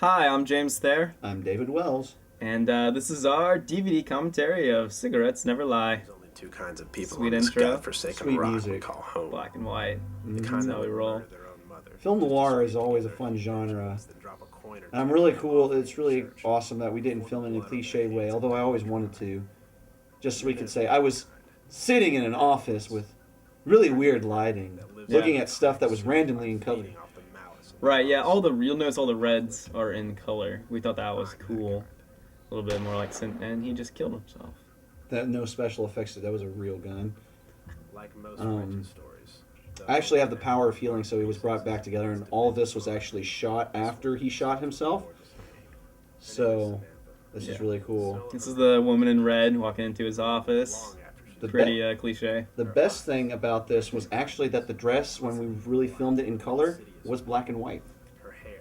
Hi, I'm James Thayer, I'm David Wells. and this is our DVD commentary of Cigarettes Never Lie. There's only two kinds of people Sweet on this intro. godforsaken Sweet rock music. we call home. Black and white. The That's kind how that we would roll. murder their own mother. Film noir Just is to always a get fun their genre. inheritance, then drop a coin or And I'm two really in cool. the It's really church. awesome that we didn't film it in a cliche way, although I always wanted to. Just so we could say, I was sitting in an office with really weird lighting, looking at stuff that was randomly in color. Feeding off the malice of Right, yeah, others. you'll notice all the reds are in color. We thought that was cool. A little bit more like and he just killed himself. That no special effects, that was a real gun. Like most Um, wretched stories. I actually have the power of healing, so he was brought back together, and all of this was actually shot after he shot himself. So, this is really cool. This is the woman in red walking into his office. Long after she The, Pretty be- cliche. the best thing about this was actually that the dress, when we really filmed it in color, was black and white. her hair.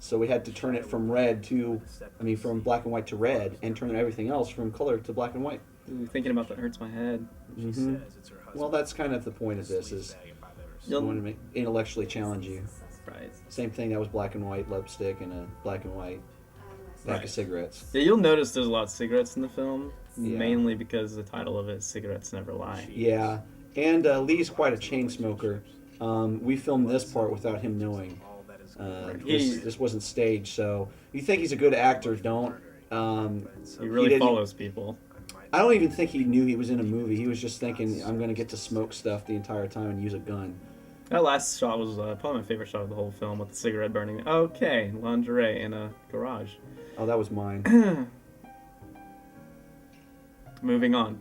So we had to turn it from from black and white to red, and turn everything else from color to black and white. Ooh, thinking about that hurts my head. She Mhm. says it's her husband. Well, that's kind of the point of this, is You'll- we want to intellectually challenge you. Right. Same thing, that was black and white lipstick and a black and white pack Right. of cigarettes. Yeah, you'll notice there's a lot of cigarettes in the film, Yeah. mainly because the title of it is Cigarettes Never Lie. Yeah, and Lee's quite a chain smoker. We filmed this part without him knowing. All that is This wasn't staged, so you think he's a good actor, don't. He really didn't- follows people. I don't even think he knew he was in a movie. He was just thinking, I'm going to get to smoke stuff the entire time and use a gun. That last shot was probably my favorite shot of the whole film, with the cigarette burning. Okay, lingerie in a garage. Oh, that was mine. Moving on.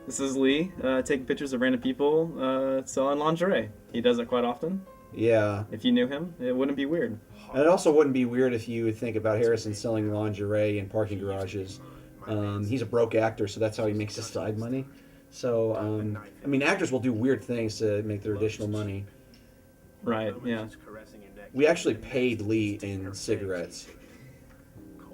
This is Lee taking pictures of random people selling lingerie. He does it quite often. Yeah. If you knew him, it wouldn't be weird. And it also wouldn't be weird if you would think about Harrison selling lingerie in parking garages. He's a broke actor, so that's how he makes his side money. So, actors will do weird things to make their additional money. Right, yeah. caressing your neck. We actually paid Lee in cigarettes,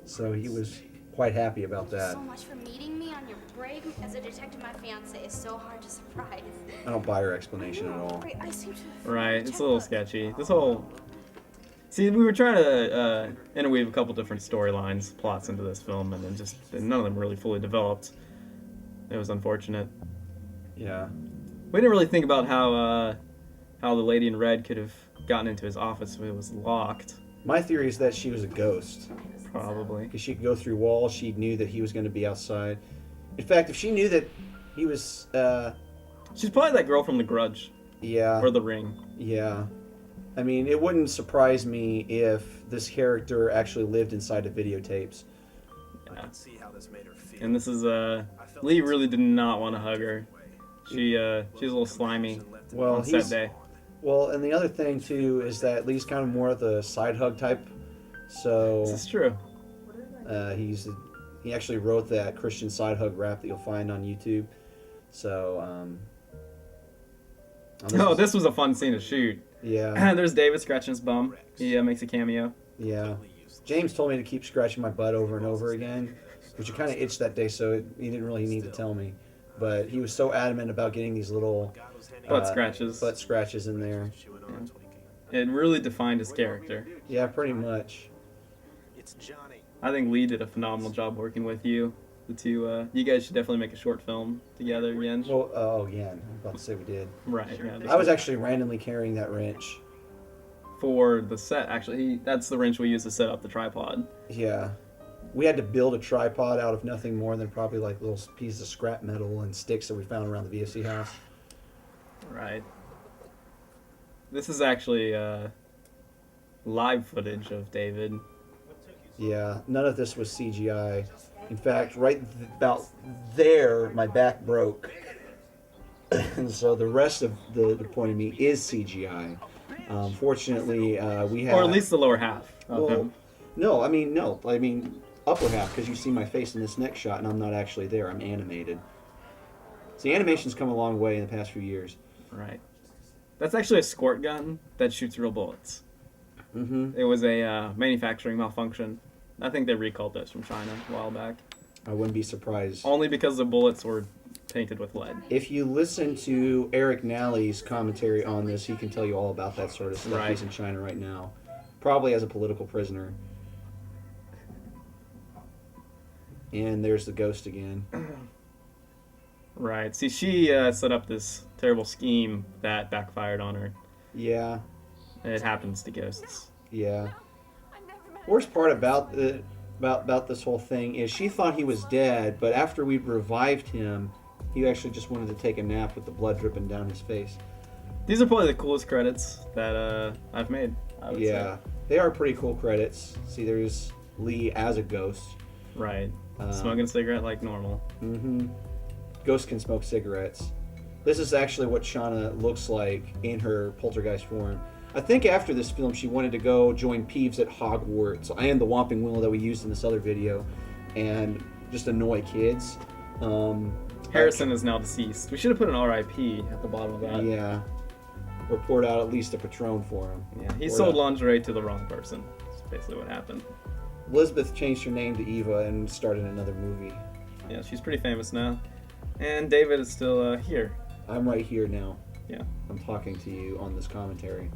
so he was quite happy about that. So much for meeting me on your break. As a detective, my fiance is so hard to surprise. I don't buy her explanation at all. Great, I seem to have Right, found it's a little checkbook. sketchy. This whole... See, we were trying to interweave a couple different storylines, plots into this film, and then none of them really fully developed. It was unfortunate. Yeah. We didn't really think about how the lady in red could have gotten into his office if it was locked. My theory is that she was a ghost. Probably. Because she could go through walls, she knew that he was going to be outside. In fact, if she knew that he was, She's probably that girl from The Grudge yeah, or The Ring. yeah. I mean, it wouldn't surprise me if this character actually lived inside of videotapes. I Yeah. could see how this made her feel. And this is I felt Lee it's really did not want to hug her. way. She's a little slimy Well, on set day. Well, and the other thing, too, is that Lee's kind of more of the side hug type. So, This is true. he actually wrote that Christian side hug rap that you'll find on YouTube. So, This was a fun scene to shoot. yeah, There's David scratching his bum. He makes a cameo. yeah. James told me to keep scratching my butt over and over again, which kind of itched that day, so he didn't really need to tell me. But he was so adamant about getting these little God was handing Butt out scratches. butt scratches in there. she went on tweaking. It really defined his character. Yeah, pretty much. It's Johnny. I think Lee did a phenomenal job working with you. The two, you guys should definitely make a short film together again. Well, oh yeah, I'm about to say we did. Right, yeah. I was actually randomly carrying that wrench. For the set, actually. That's the wrench we used to set up the tripod. Yeah. We had to build a tripod out of nothing more than probably like little pieces of scrap metal and sticks that we found around the VFC house. Right. This is actually live footage of David. Yeah, none of this was CGI. In fact, about there, my back broke. And so the rest of the point of me is CGI. Fortunately, we have... Or at least the lower half of Well, him. no, I mean upper half, because you see my face in this next shot, and I'm not actually there. I'm animated. See, animation's come a long way in the past few years. Right. That's actually a squirt gun that shoots real bullets. Mm-hmm. It was a manufacturing malfunction. I think they recalled this from China a while back. I wouldn't be surprised. Only because the bullets were painted with lead. If you listen to Eric Nally's commentary on this, he can tell you all about that sort of stuff. Right. He's in China right now. probably as a political prisoner. And there's the ghost again. Right. See, she set up this terrible scheme that backfired on her. Yeah, It happens to ghosts. yeah. Worst part about this whole thing is she thought he was dead, but after we revived him, he actually just wanted to take a nap with the blood dripping down his face. These are probably the coolest credits that I've made. I would Yeah, they are pretty cool credits. See, there's Lee as a ghost. say. Right. Uh, Smoking a cigarette like normal. Mm-hmm. Ghost can smoke cigarettes. This is actually what Shauna looks like in her poltergeist form. I think after this film, she wanted to go join Peeves at Hogwarts and the Whomping Willow that we used in this other video, and just annoy kids. Harrison is now deceased. We should have put an R.I.P. at the bottom of that. Yeah. Or poured out at least a Patron for him. Yeah, he Poured sold out- lingerie to the wrong person. That's basically what happened. Elizabeth changed her name to Eva and started another movie. Yeah, she's pretty famous now. And David is still here. I'm right here now. Yeah. I'm talking to you on this commentary.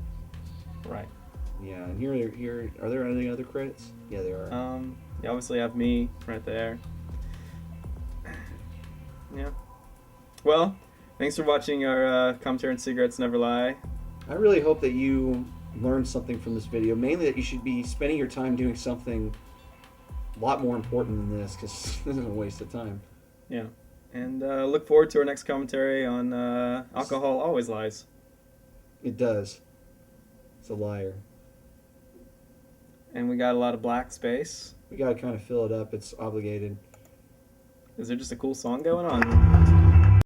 Right. Yeah, and here are there any other credits? Yeah, there are. You obviously have me right there. Yeah. Well, thanks for watching our commentary on Cigarettes Never Lie. I really hope that you learned something from this video. Mainly that you should be spending your time doing something a lot more important than this, because this is a waste of time. Yeah. And look forward to our next commentary on Alcohol Always Lies. It does. It's a liar. And we got a lot of black space. We gotta kind of fill it up. It's obligated. Is there just a cool song going on?